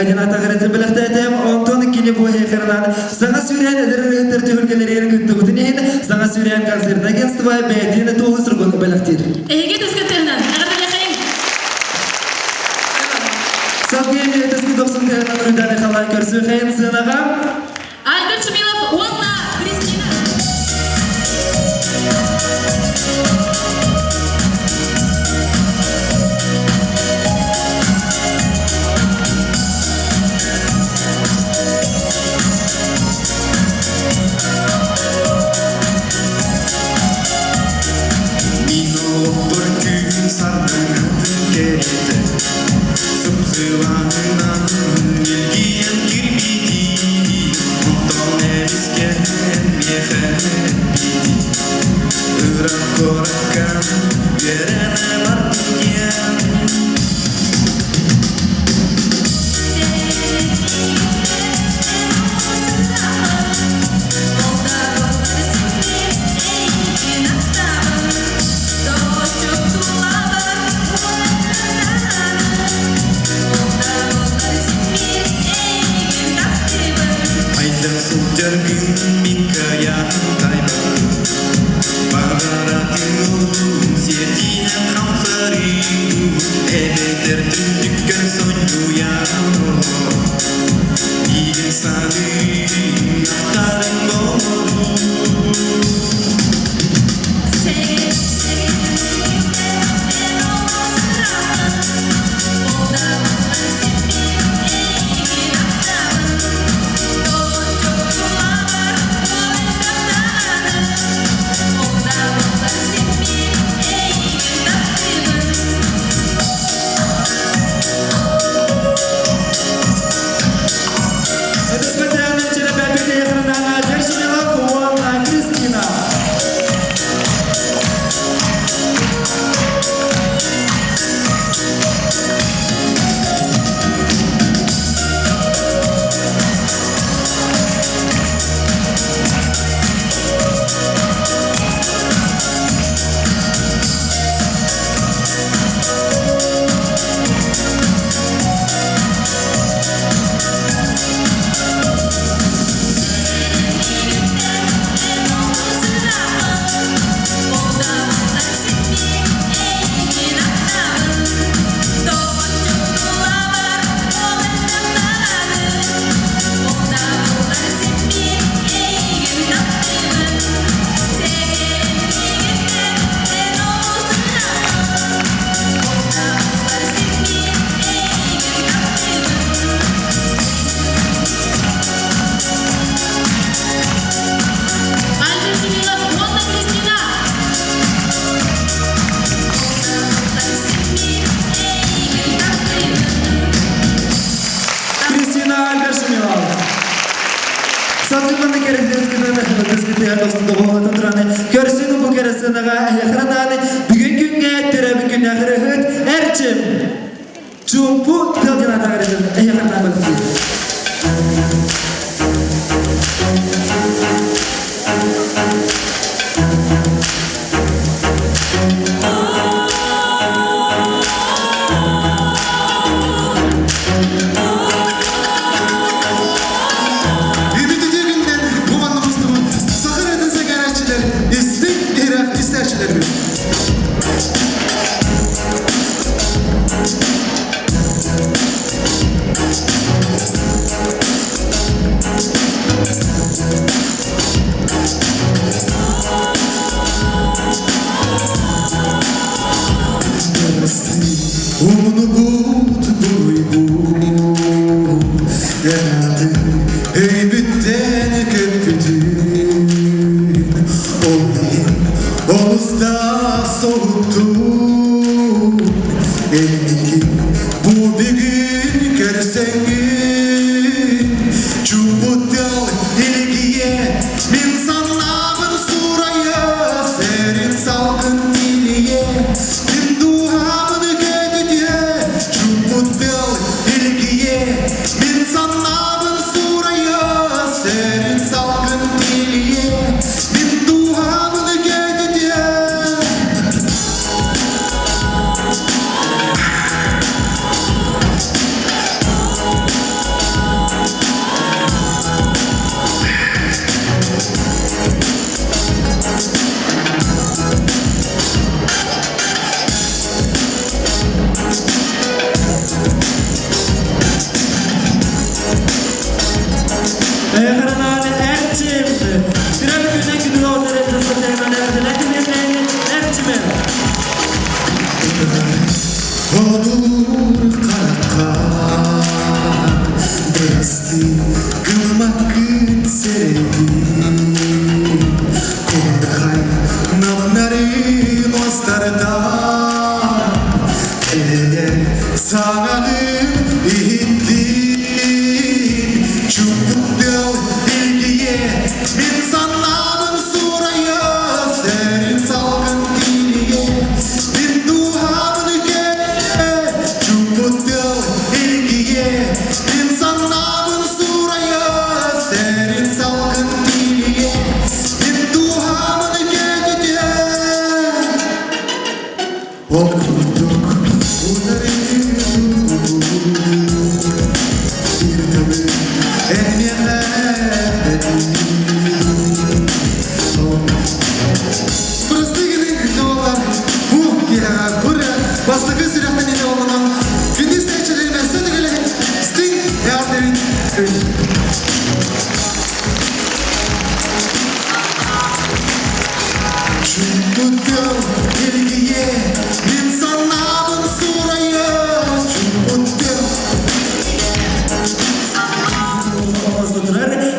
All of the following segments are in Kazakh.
Adinata garetin bilakta etem, onton ikili bu heykarından sana süren ederler tühülgeleri gündüğünden ehin, sana süren konserine gençti ve beğendiğine toğu sırgını bilaktir. Ege tüskettiğinden, ağırdan yakayın. Sabgiye miyeteski 90 tehenen rüdane kalan körsü kayın sığınağa. Albert Шумилов, Онна, Кристина.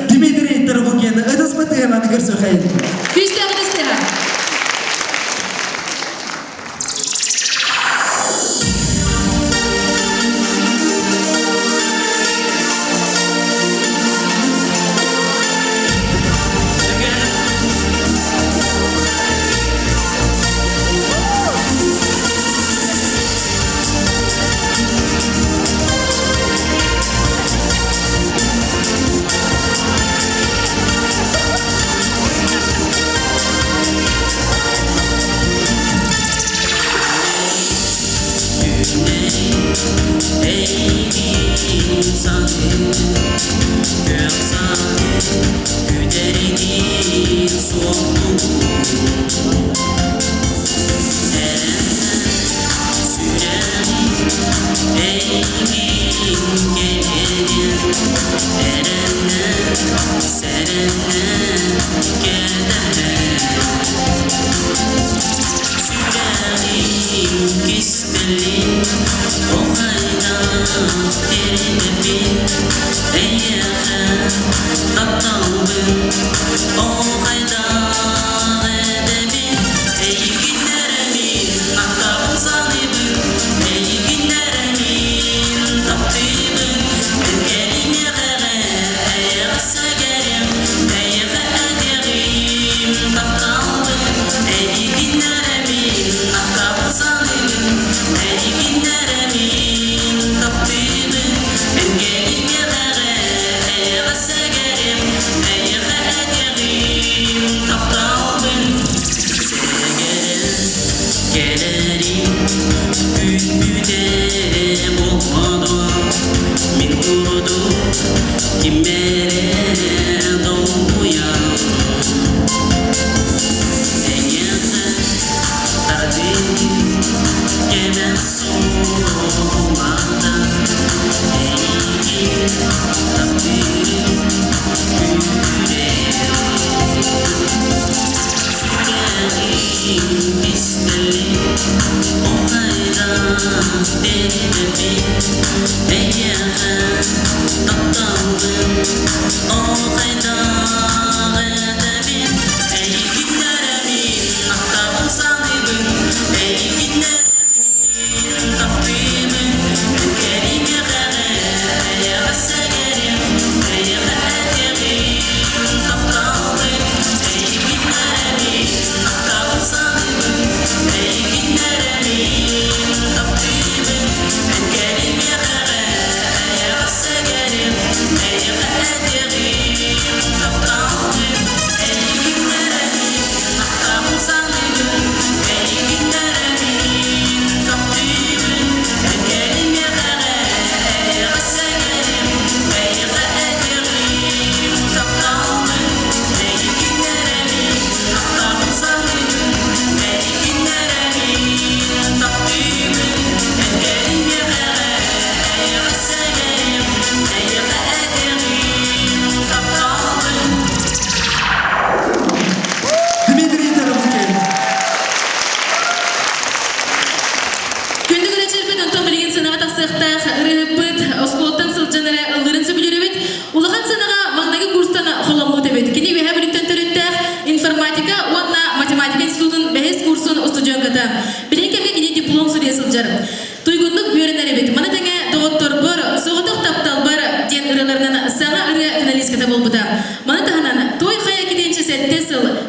Dimitri Tarbukian, atas mati yang nanti kerja kaya. Düştü arkadaşlar.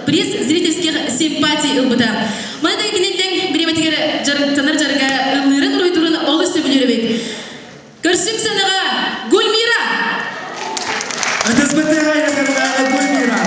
Приз зрительских симпатий ылбыта. Мана да кинеттен бирематигер танар жарга ыллырын ройдурун олысы билеребет. Көрсүң санага Гульмира. Адасбатая карна Гульмира.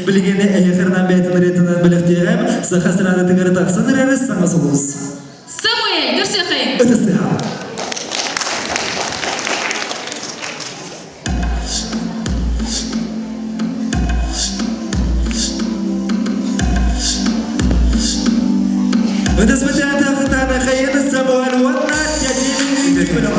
Bilgeni ehirden beytin retinden bilektiğim. Sağa sırada tıgırı taksın reriz sana soluz. Samuel, görüşelim. Ötesi ha. Ötesi biten takıtana kayını Samuel Vannat yacinin büyük bölümü.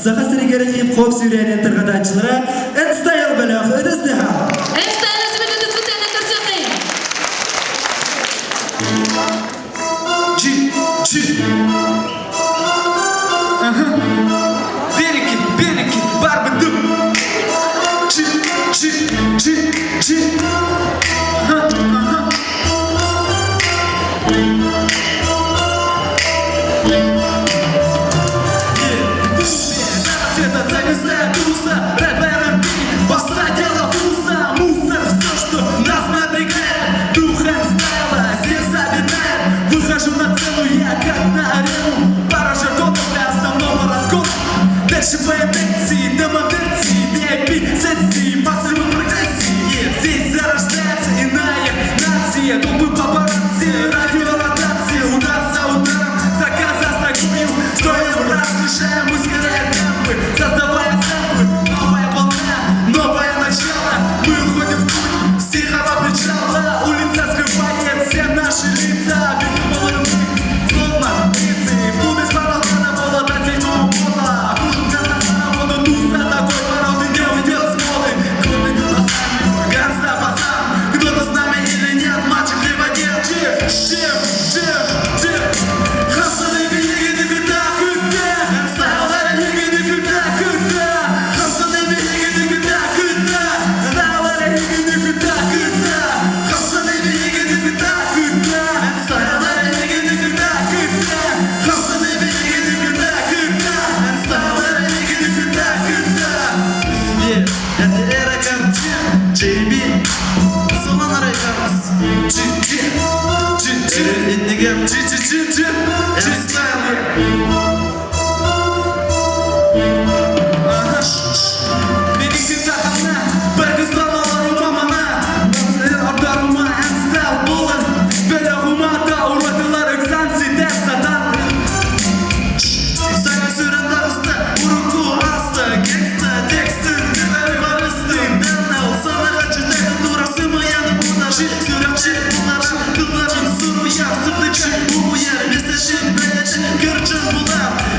Sağa sırigeri hip hop süreyen tırgıdaçlara N-Style bölüğü ödüsü ha. N-Style özümün ödüsü tene görüşelim. Ci. Beriki, barbedu. Ci. Дальше по инерции, до модерции, VIP-сессии, массовой прогрессии. Здесь зарождается иная нация. Толпы папарацци, радиоротации. Удар за ударом, заказ за стакою. Стоя в раз, решаем, ускоряя темпы. Создавая темпы, новая волна, новое начало. Мы уходим в путь, с тихого причала. Улица скрывает все наши лица. Безумно мы, словно птицы. В клубе с балкона молода седьмого пола. Такой породы не уйдет с моды. Клубы глазами, гангста пацан. Кто-то с нами или нет, мальчик либо нет. Чип. Хасаны великий, ты так и ты.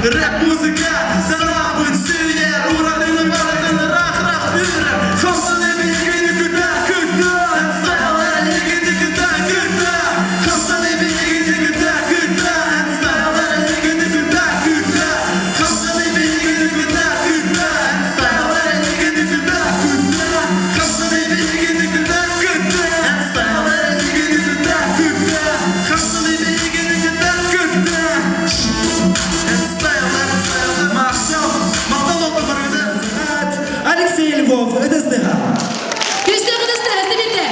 Rap muzika Salabın süyer Uğradığını varlığını rak büyür Komsana bilgini küta küta Sayılar ilgini küta küta Komsana bilgini küta küta Sayılar ilgini küta küta Komsana bilgini küta küta Sayılar ilgini küta küta Komsana bilgini küta küta Sayılar ilgini küta küta Komsana bilgini küta küta Алексей Львов, это СДХ. Күстәгы дәстә, әстәбетә.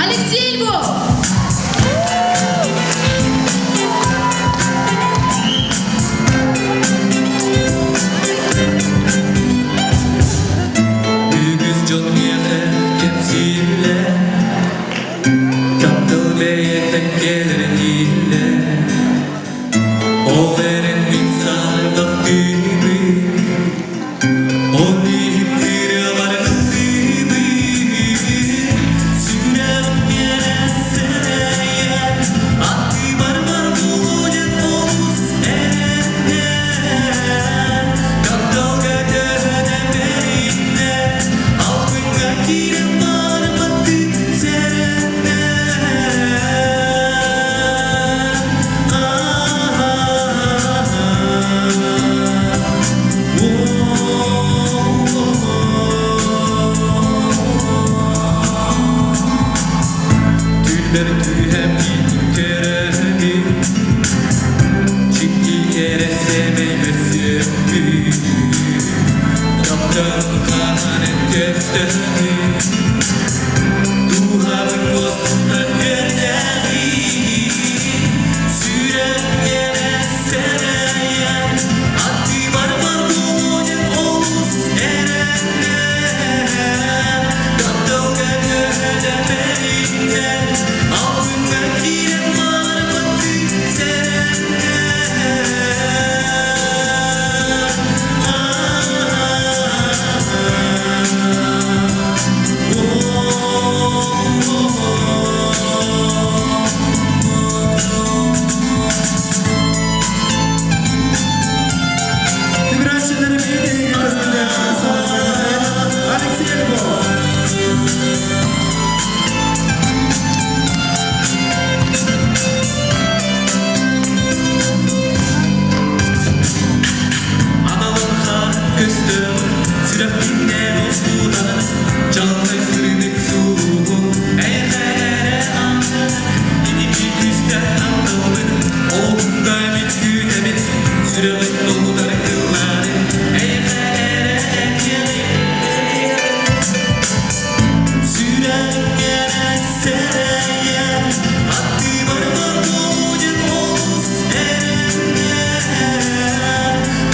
Алексей Львов. Үгіз жон мені кепсиле Таптыл бейеттен келерін иле Ол әрін митсалдық күйбі Ол дейіп күйре барының күйбі Сүрем мені сірәйен Атты бар бұлуден олыс әрінен Таптыл көтөден берінен Алтынға кирем барматты сәрінен Tüller tühem keredi Çikki kere sevmeyesi Yaptığım kanın gösteri Duharın bozduğunda gönderi Süren yere sereyen Addi var bulacak oluz erenler Kaptal gökörde berinden Altında kirem var batı serenler Тиграчылары бейдегі СДХ. Алексей Львов. Analıkha küstüm Süreflinden uçtular Çalkay sürüdük suğu Eğere anı İniki küsten anılır Oğlumda mütkün emin Sürevik dolular kılları Eğere eğere Süren gelen sereyen Haddi var bulacak oluz erenler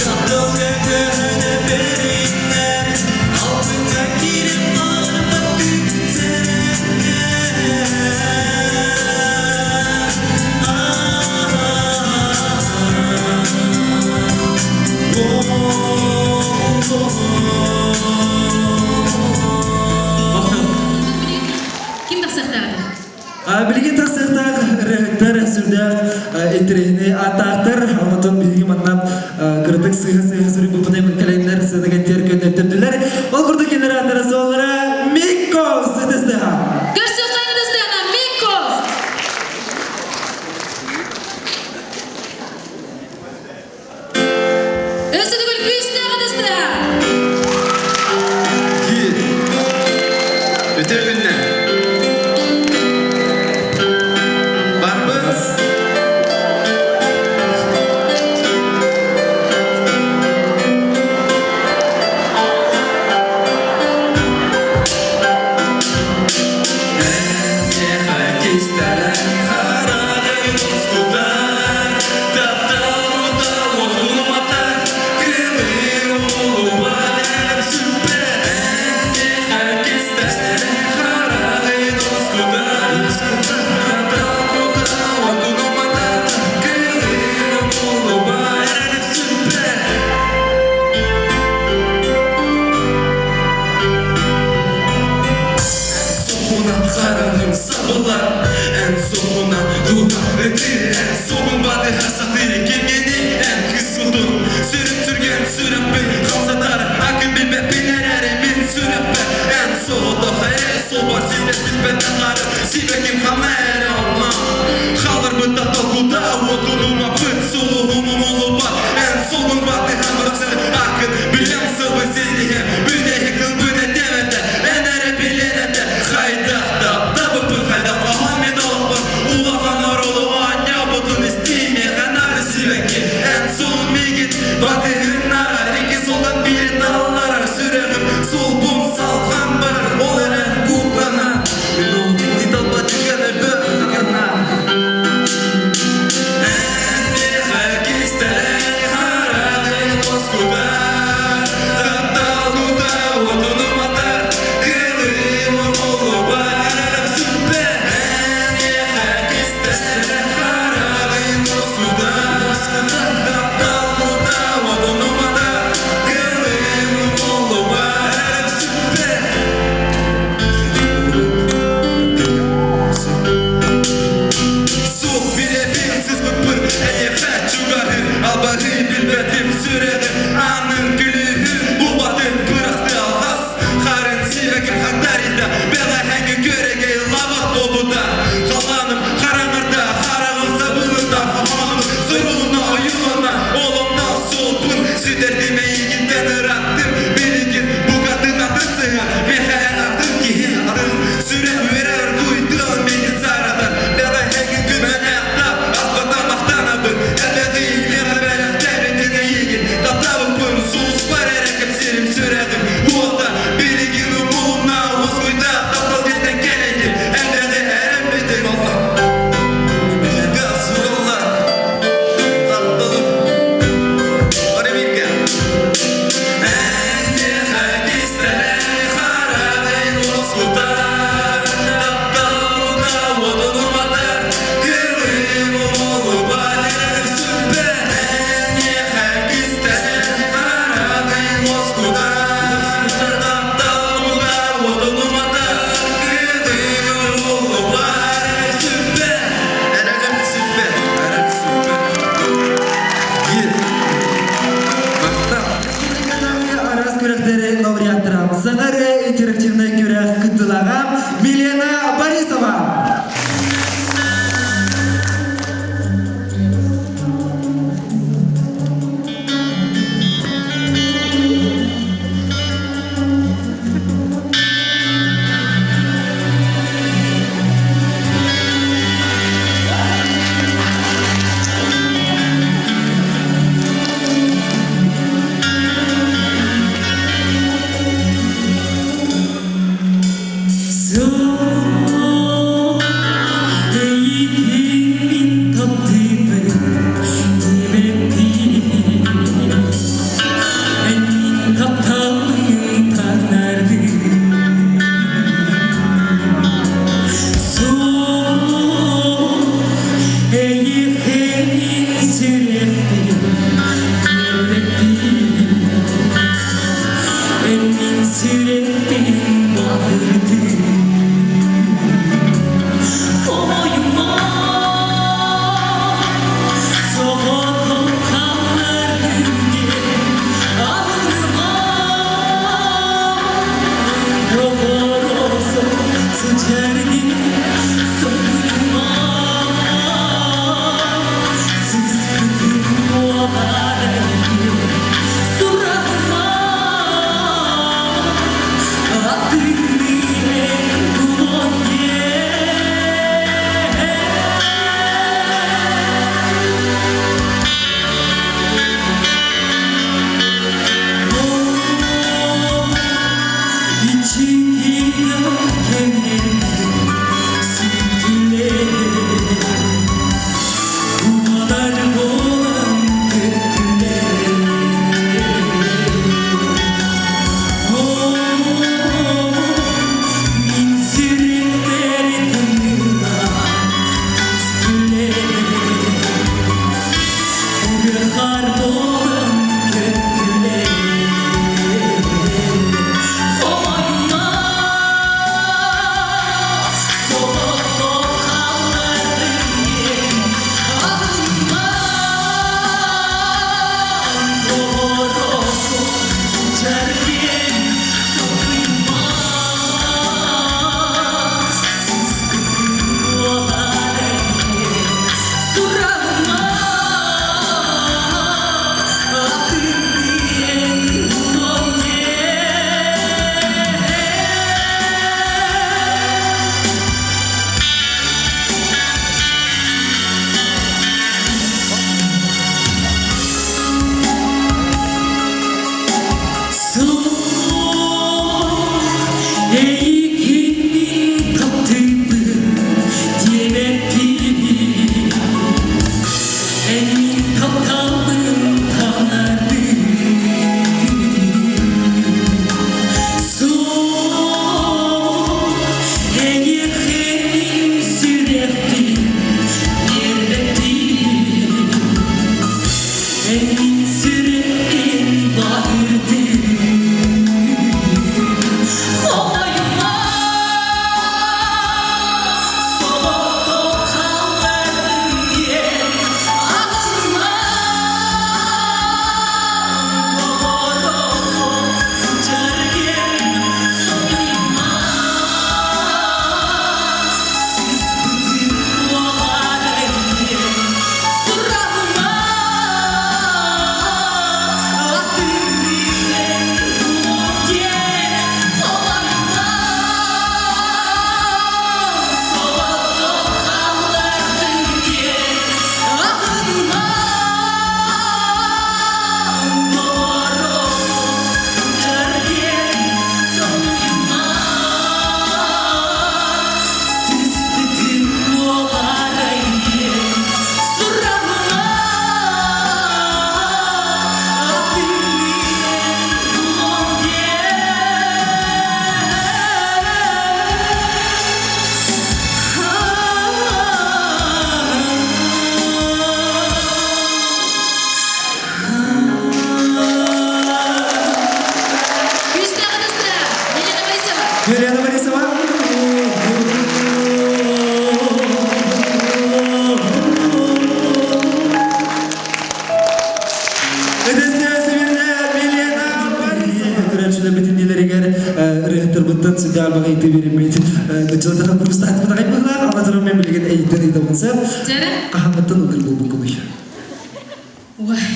Kaptal gökörde berinler Altında kirem var batı serenler Ким тахсактады? Билген тақсықтақ рәттер сүрдәқ әйтерейіне атақтыр. Онытын білген маннан кірдік сыйғы сүрі бұпынай мүмкәлейнер сәдіген тер көнеттірділер. Ол құрды генераторы солыра Микко СДХ. Күстәгы дәстә, Микко. Өсөдүгүл күстәгы дәстә. Öte günler Barbız Ondan sudah bagi itu birimit. Kecuali tak kurus tak pernah kayak mana. Amat orang memiliki editor itu pun sah. Jara? Kahamatan udah buku kuy. Wah,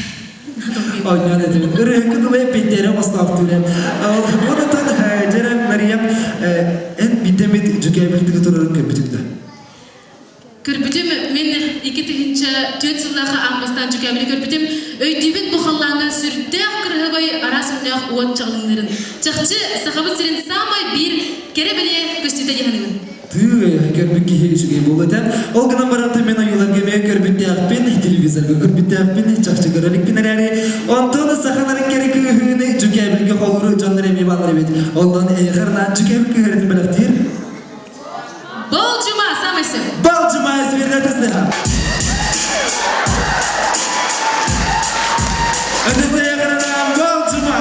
natong Oh nyala itu. Aku tuh banyak pintar mas tahu tuh kan. Mana tuh jarang Mariam. Bitemit juga berarti keturunan kebetulan. Körpütüm men ikiti hinça töt yıllığa almastan cükemli körpütüm öydübün bu hallandan sürüddeğ kırhıbay arasımdağ uat çağınların. Çakçı sahabı sirin samay bir kere bile köstüde yahanın. Tuh ya kerbit ki juga bolatan. O kadar berarti men ayular gemi kerbit yapın televizyon kerbit yapın çakçı görelik pinarari. Ondan sahaların gerek hüne cükemli ki haluru canları mi bağlar evet. Ondan karena cükemli ki herdi belaftir. Bol cuma samaysa. Bal cumayız bir de tezdeha. Ötesi yakınından bal cuma.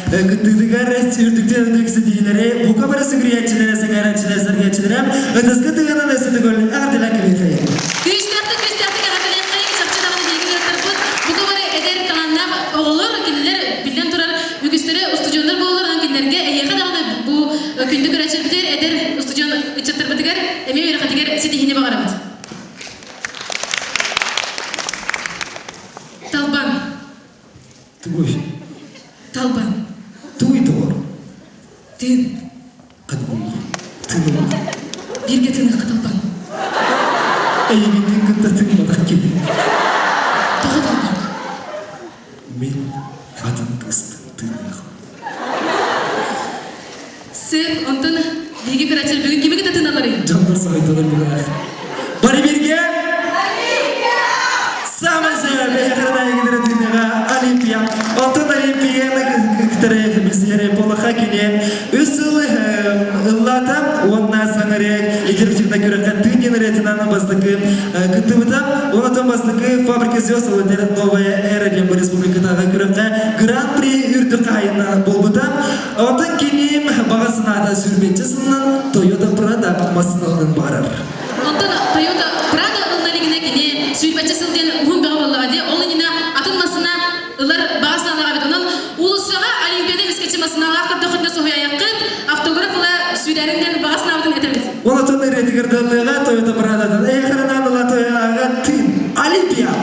Кыттыдыгар үрдүктен өндүксі дейілері, бұқа барысы күриятчылары, саңайранчылары, саргайчылары, ыдысқы тығанан өсіді көл, ағырдыла кебе қайын. Күстәкті ағатылен қайын чапчыдағаны белгілер тұрпыт. Бұқа бары әдер таланнақ оғылыр, келілер білден тұрар үгістері устудиондар болылырған келілерге әйеға дағаны бұл күнді көрәчіл бітер әдер устудион үтчаттыр бітігер, әме өрі қатығер сетихіне бағарамыз. Талбан. Тугой. Талбан. Туй туғыр. Тын. Қадым. Тыны болды. Берге тыны қаталбан. Әйгеннен күнді тыны мадақ келі. Таға талбан. Мен атын қысты тыны яқым. Сен онтын берге көрәчіл бүгін кемеге татын аларың? Жандар сағайталар бұл ақ. Бары берге? Самый сәбі әқырына егідері тыныға Олимпия. Онтын Олимпияны күктірі біздері болыға келен. Үсіл ұллатам, онына саңырек, егерчімді көріққа түйнен ретінаны бастықы күттімітам. Онытын бастықы фабрика звезд олатері Новая Эра Дембі Республикадағы көріққа Гран-при үрді қайынан болбытам. Онтын кенем бағасына ата сүрбетчісінен Toyota Prado масыналының барар. Онтын Toyota Prado ылналігіне кене сүйбәтчесілден ұғын баға болуға де, ол еңіне атылмасына ылар бағасына алаға бет. Онын ұлысыға Олимпиада вискетчімасына алақырды құтына соғуя яқын автографыла сүйдәрінден бағасына абытын әтеміз. Онытын ретігірділіға Toyota Prado'дан әқырынан ұла Toyota'ға тын Олимпия.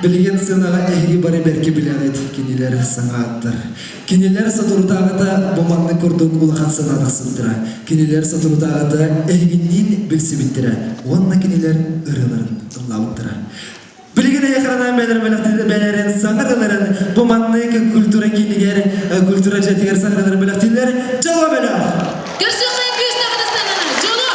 Билген сынаға әйгі бары бәрке біләғет кенелер саңа аттыр. Кенелер сатурутағыта боманны көрдік улахан сынадық сылдыра. Кенелер сатурутағыта әйгіннен білсі біттіра. Онна кенелер ұрыларын ұллауыттыра. Білген әйқырана бәлерін саңырыларын боманны культура кенегер, культура жәтігер саңырыларын біліқтілер жауа бәлі. Көрсіқлайын бүйісті Қазақстанына, жолу!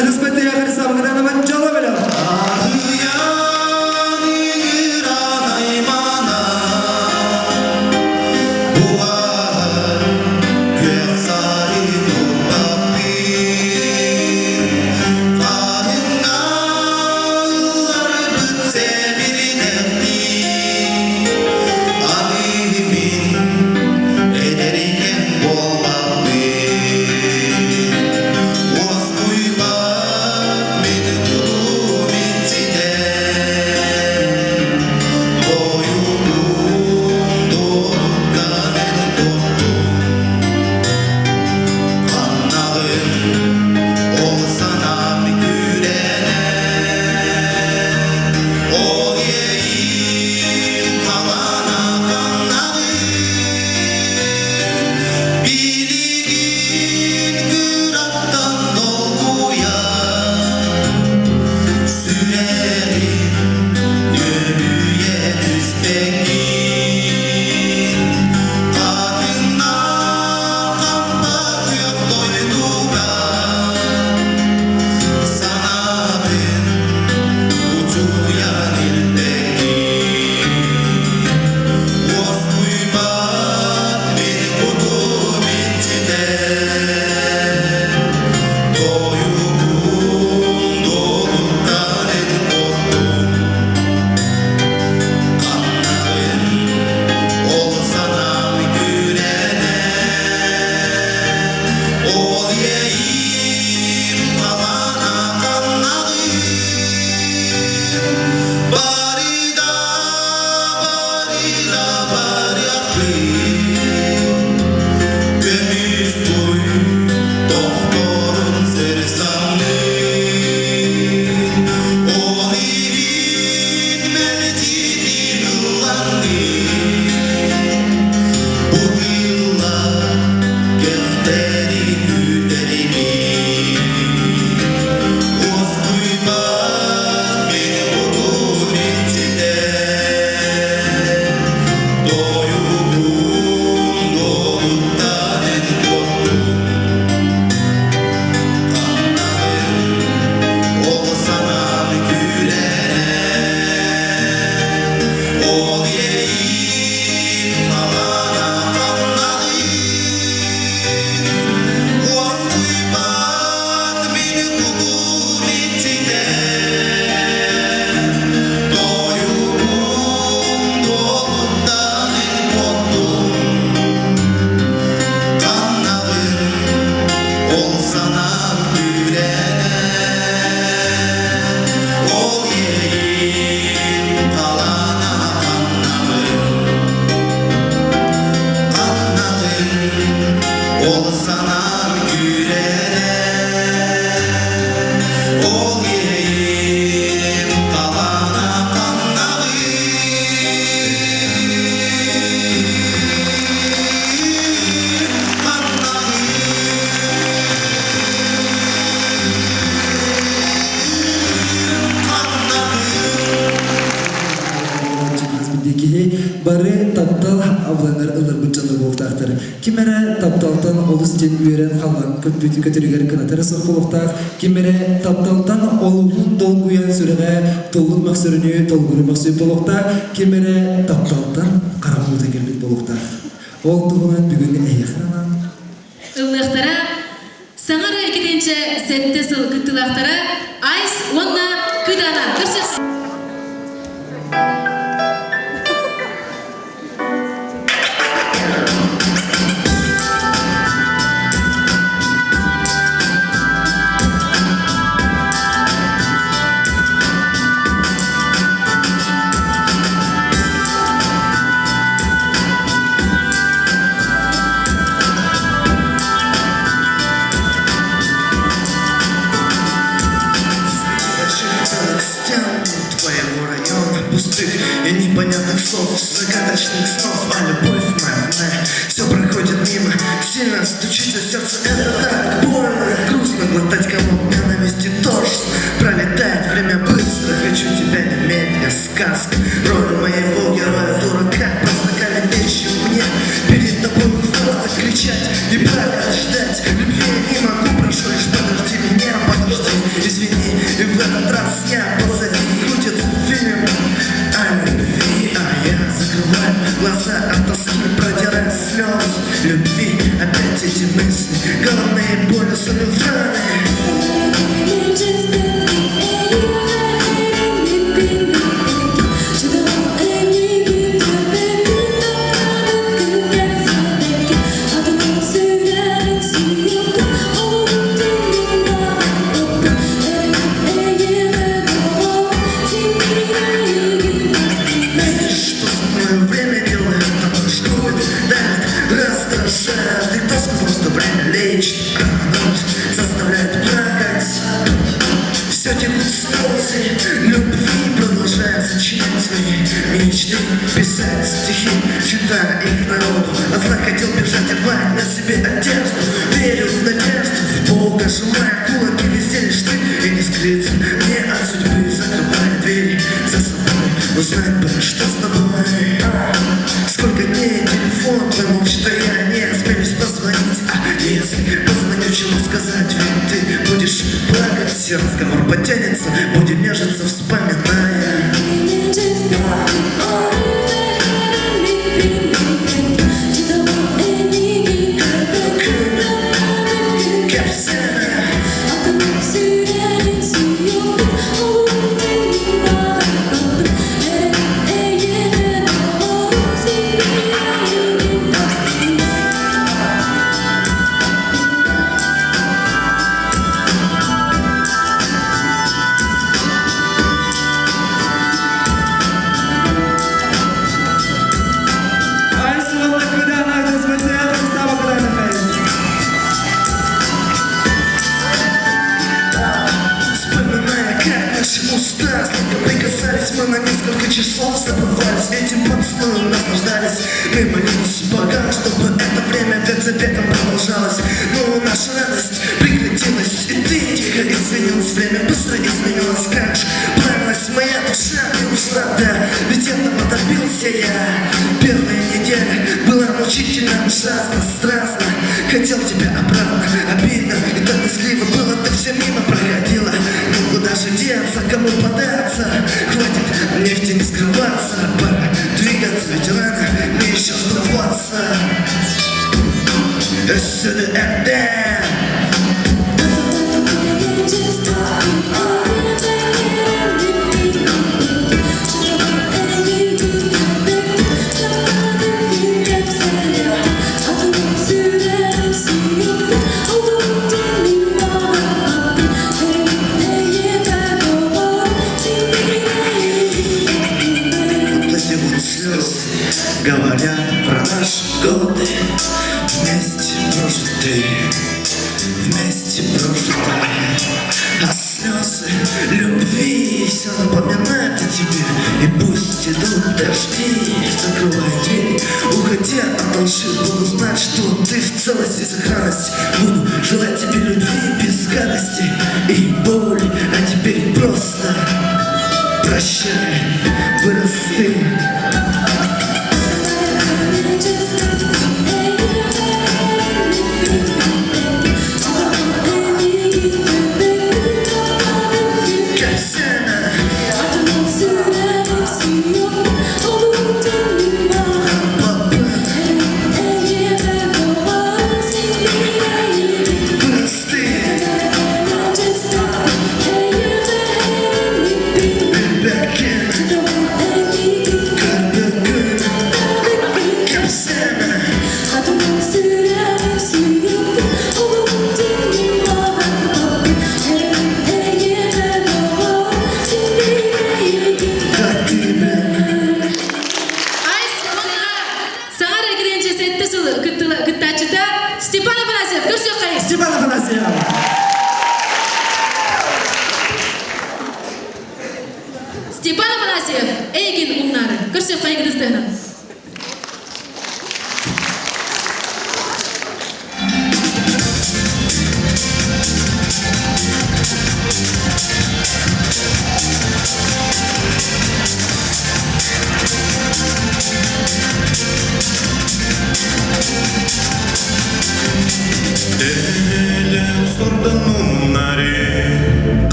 Әдіспәтті яғыры сабығыданова жауа бәлі. Бары таптал авланар ылыр бұчаны болтақтыр. Кемері тапталтан олыс тен үйерен қалған көппеті көтірігер кінатары соқ болуқтақ. Кемері тапталтан олығын долгуян сүріға толғын мақсырыны толғыры мақсыр болуқтақ. Кемері тапталтан қарамылда келбет болуқтақ. Ол тұғынан бүгінгі әйіқранан. Ыллықтара, саңары екетенші сәтті сыл күттілақтара, айс, онна, күдана, көрсіз. непонятных слов, загадочных снов. А любовь моя, все проходит мимо. Сильно стучится сердце, это так больно. Грустно глотать комок ненависти, тошно. Пролетает время быстро, хочу тебя немедля. Сказка, роль моего героя дурака. Просто камень вещи мне перед тобой просто кричать и правильно ждать. Любви я не могу, прошу лишь подожди меня, подожди, извини. И в этот раз я позади крутится фильм о любви, а я закрываю глаза от тоски, продирая слез любви. Опять эти мысли, головные боли, раны. Заставляет плакать. Все текут слезы любви, продолжая сочинять свои мечты, писать стихи, читая их народу. От зла хотел бежать, рвать на себе одежду. Верю в надежду, в Бога, сжимая кулаки, везде лишь ты и не скрыться мне от судьбы, закрывая двери за собой. Узнать бы, что с тобой. Сколько дней телефон твой молчит, а я не осмелюсь позвонить. А если позвоню, чему сказать, ведь ты будешь плакать, и разговор потянется, будем нежиться, вспоминая. Мы на несколько часов забывались, этим поцелуем наслаждались. Мы молились богам, чтобы это время век за веком продолжалось. Но наша радость прекратилась, и ты тихо извинилась. Время быстро изменилось, как же плавилась моя душа, ты ушла, да, ведь этого добился я. Первая неделя была мучительно, ужасно, страстно. Хотел тебя обратно, обидно и так тоскливо было, ты все мимо проходила. Ну куда же деться, кому податься? Хватит мне в тени скрываться, пора двигаться, ведь рано мне еще сдуваться. Говоря про наши годы, вместе прожитые, вместе прожитые. А слезы любви все напоминают о тебе. И пусть идут дожди, закрывай дверь, уходя от лжи, буду знать, что ты в целости и сохранности. Буду желать тебе любви без гадости и боли. А теперь просто прощай, вырос ты.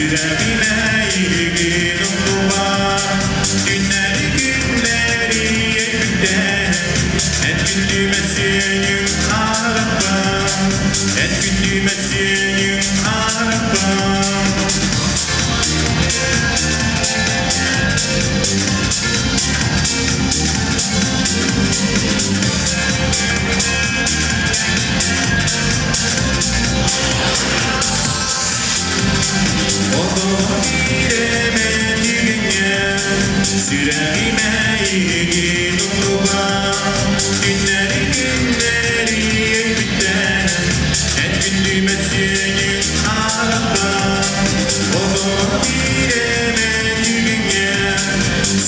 Süremime ilgin umduğuma Günleri günleri ekmekten Et gündüğüme senin arabam Et gündüğüme senin arabam Oğlum giremediğine Süremime ilgin umduğuma Günleri günleri ekmekten Et gündüğüme senin arabam Oğlum giremediğine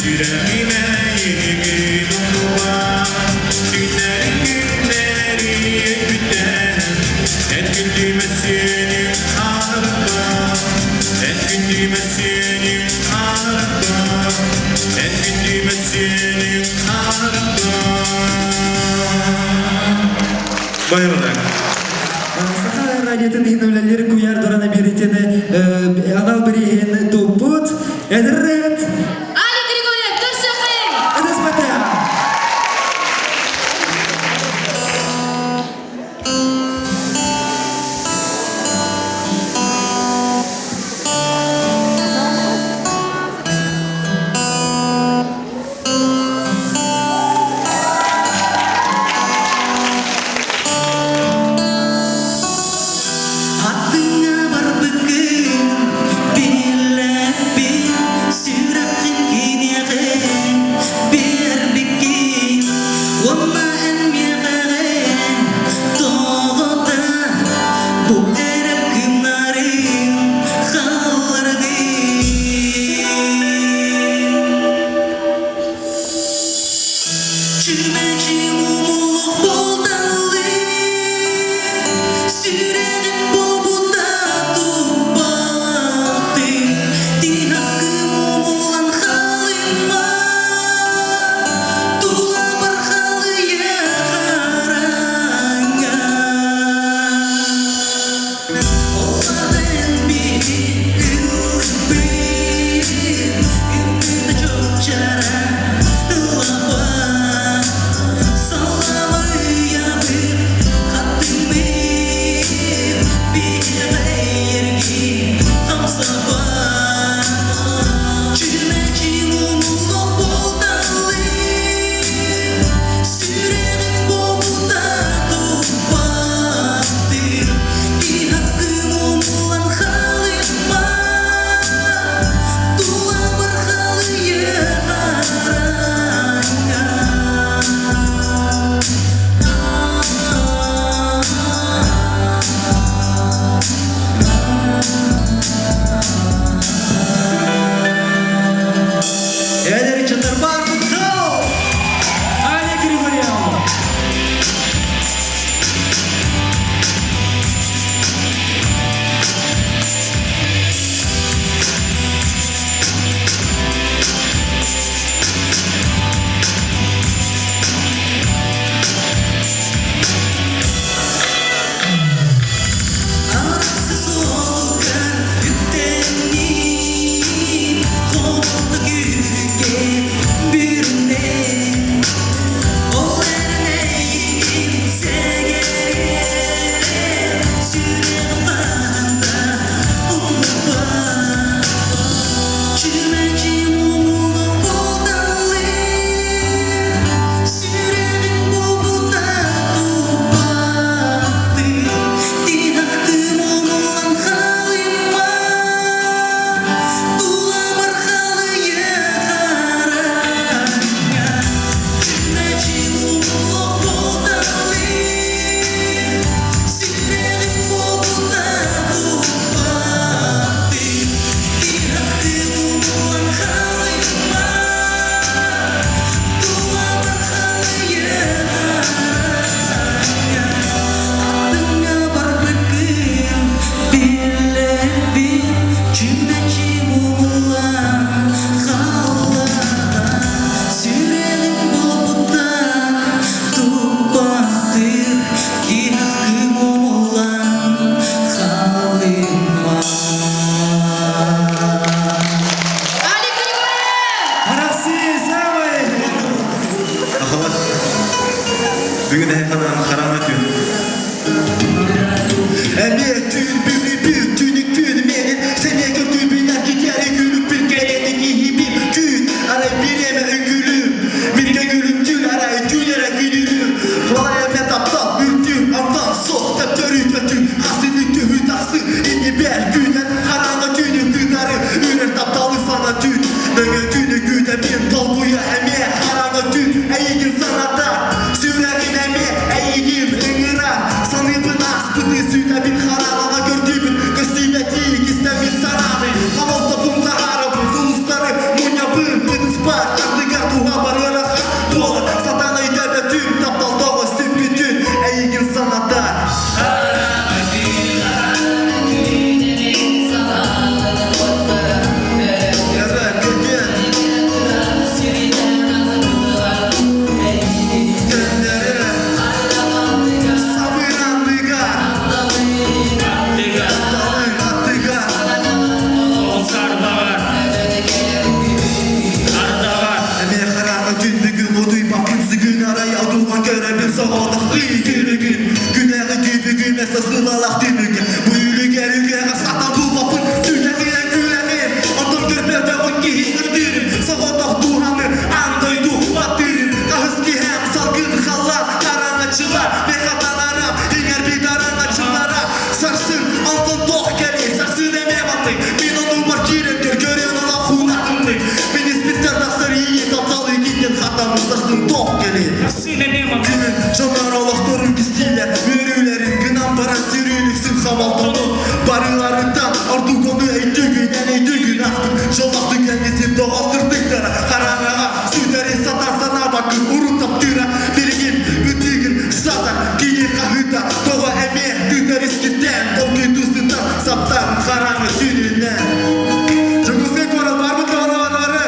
Süremime ilgin umduğuma Günleri günleri ekmekten Et gündüğüme senin arabam Et gündüğüme senin arabam Et gündüğüme senin arabam Bayılır. Саха радиотын хинөлелер куяр дорана беритене анал бериен топут эдерет Ali Grigoriev, Tursukhин! эдеспата. Hattına var bugün Bile bil soğuduk üydürügün Günəği dübügün Məsə sılalaq dübügün Bu ülügər ülügər satan bu vapın Dünyəqiyən güləqiyən Ondan görbədə o giyinirdirim Soğuduk duhanı andaydu batırım Qahız ki həm salgın xallar Qaranacılar Mekatanaram Yenər bir daranacılara Sarsın altın toq gəlir Sarsın əməvatı Min onu var girəmdir Görən ola xunatımdır Min ispitlər nasır iyi Taptalı gittin xatamı Sarsın toq gəlir Kimin çonar olaqdırın gizliylər Mürülərin qınan baran sürülüksün xamaldonu Barılarından Ardugonu eydügün Eydügün aftım Jolaqdı gəngizim doğastırdıqlara Qaranağa Südəri satar sana bakın Urun tapdıra Bilgin Ütügün Satar Giyir qahıda Doğa əmək Düdər iskizdən Dolgu düzündən Saptar Qaranı süründən Cügüsü koral var mı doğanları?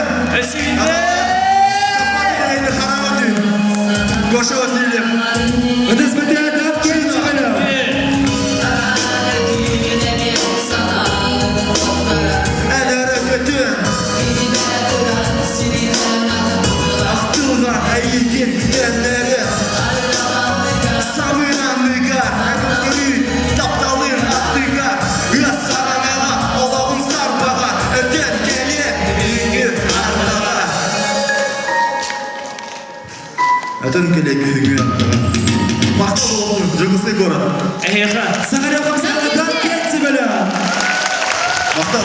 Koşu Vasilyem. Ödez bete adam genç hala. Elere kötü. Aktılgan eğilgin elleri. Samıranlıgar. Akılgırı. Taptalır attıgar. Yaz saranağa. Olağın sarpağa. Öten geli. Büyüğü ardağa. Öten geli büyüğü ardağa. Maktal oğlum. Cıgısı koran. Sağır yapam sana adam genç böyle. Maktal.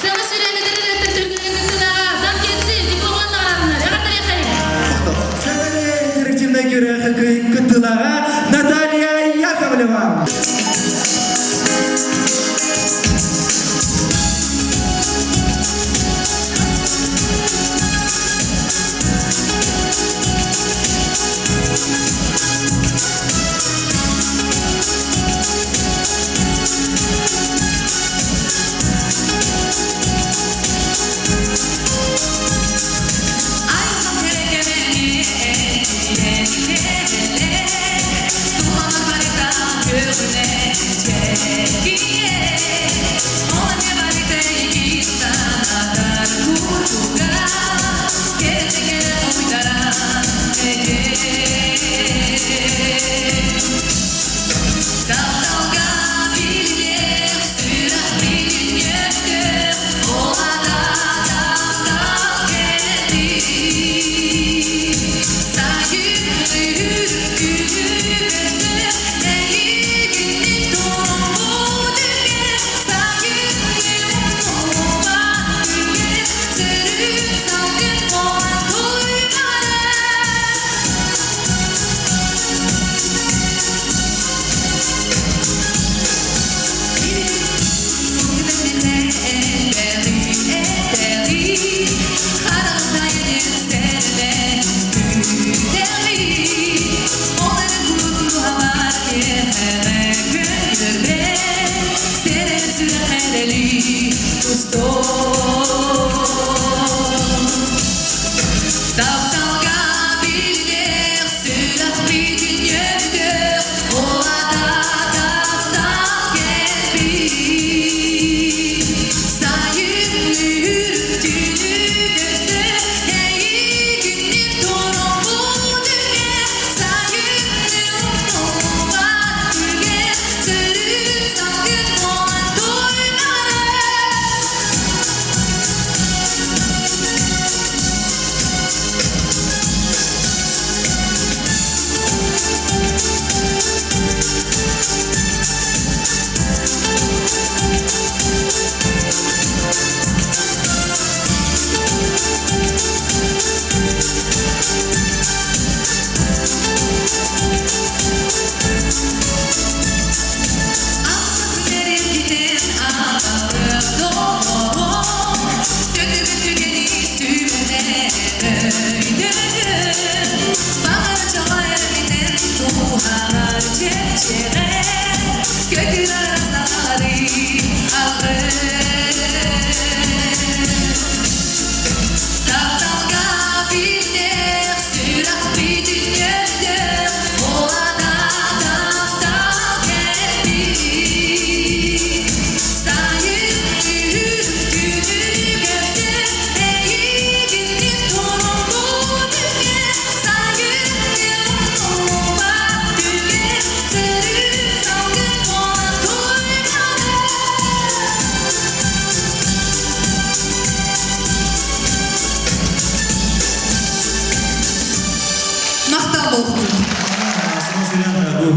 Sana söylenenleri de Türkiye'nin dan ketsi diplomatlar aranlar. Eğer yakayım. Maktal. Sağır direktimden göre kıtılara Natalya Yakovleva.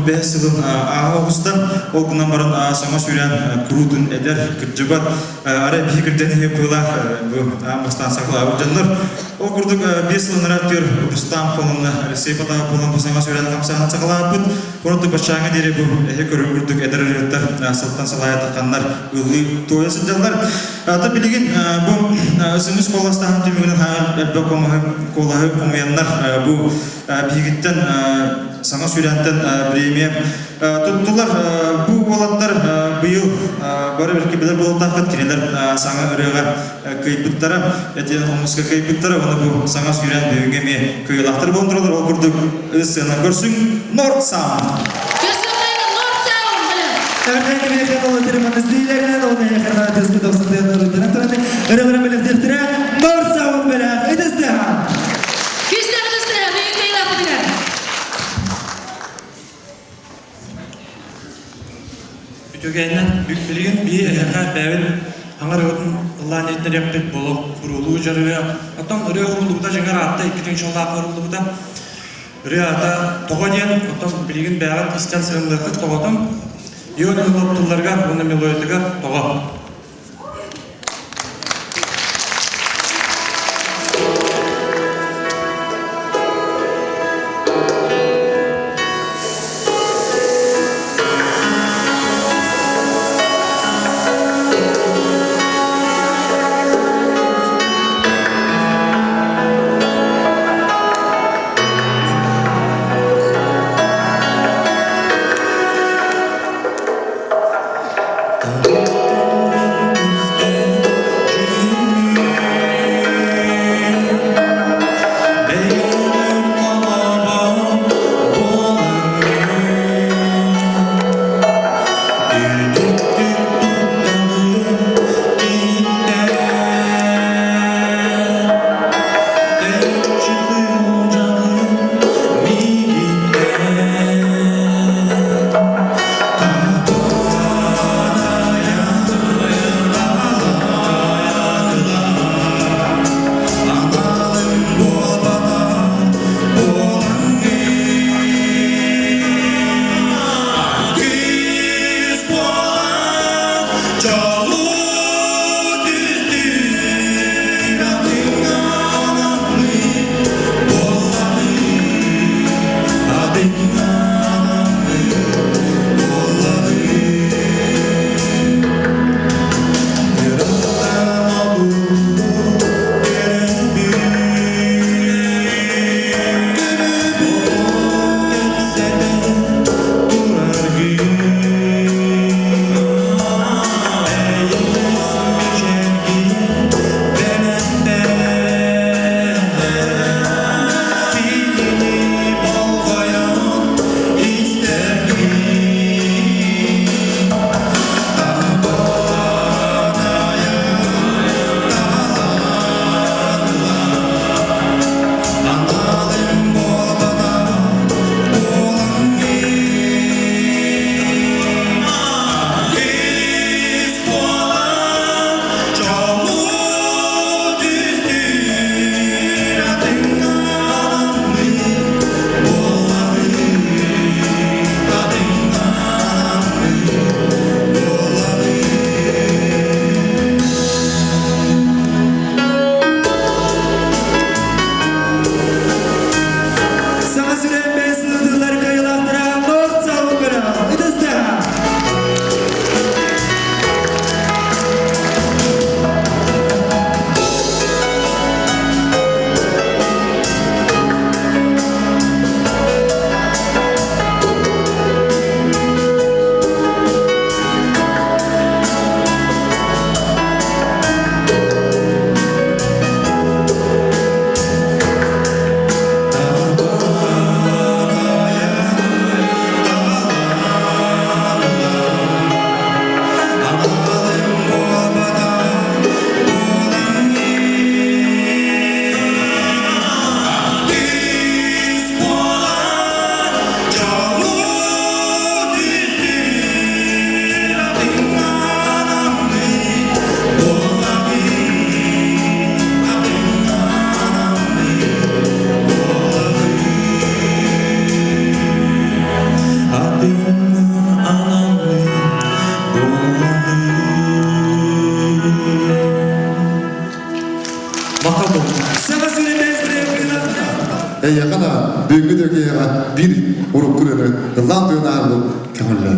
бәсілін ағауғыстан ол күннан барын саңа сүйрен күрудін әдер күрджібат ары бейгірден еп бұла мастан сақла өтенлер. Ол күрдік бесілін рәттер Рустам қолымны Алексей Патағы қолын бұл саңа сүйрен қамсағын сақла бұд. Құрықты башаңы дере бұл әхе көрін күрдік әдер өреттер сылттан салай атыққанлар ұлғы тойасы жалдар. Аты білеген бұл үсіміз қоластағын түмігінің әлбі қолағы қомаянлар бұл бейгіттен саңа сүйрентен премия тұттылар. Бұл болаттар бұйыл бары бірке білер болаттақыт керелер саңа үріға көйпіттары, әтен омысқа көйпіттары, оны бұл саңа сүйрен бүйінге ме көйлақтыр болын тұралар. Ол күрдік үсіні көрсің Норд Саунд. Көрсің қайны Норд Саунд білім. Әрден кеме қиқалы терімін істейлерінен, оны еқірна төскі тоқсықтығын ұрындырын тұрады. Үрі-үрі біліктіртірі Норд Саунд білі. Үдістіған. Күштен үдістіған, бүйін көйлі бұдығар. Бүтөгәйнен бүк білген бей әйәға бәуін аңар өтін ұллан етінер еппет болып бұрулу жарығы. Оттан үрі ұрылуыда жаңар атта 2-ші олақ ұрылуыда үрі ата тоға ден оттан білген бәғат істен сығындығы тоғатын еуін ұлттыларға оны мелоидыға тоға. yakana büyük döke bir urup kurunu lan döner bu kamaller.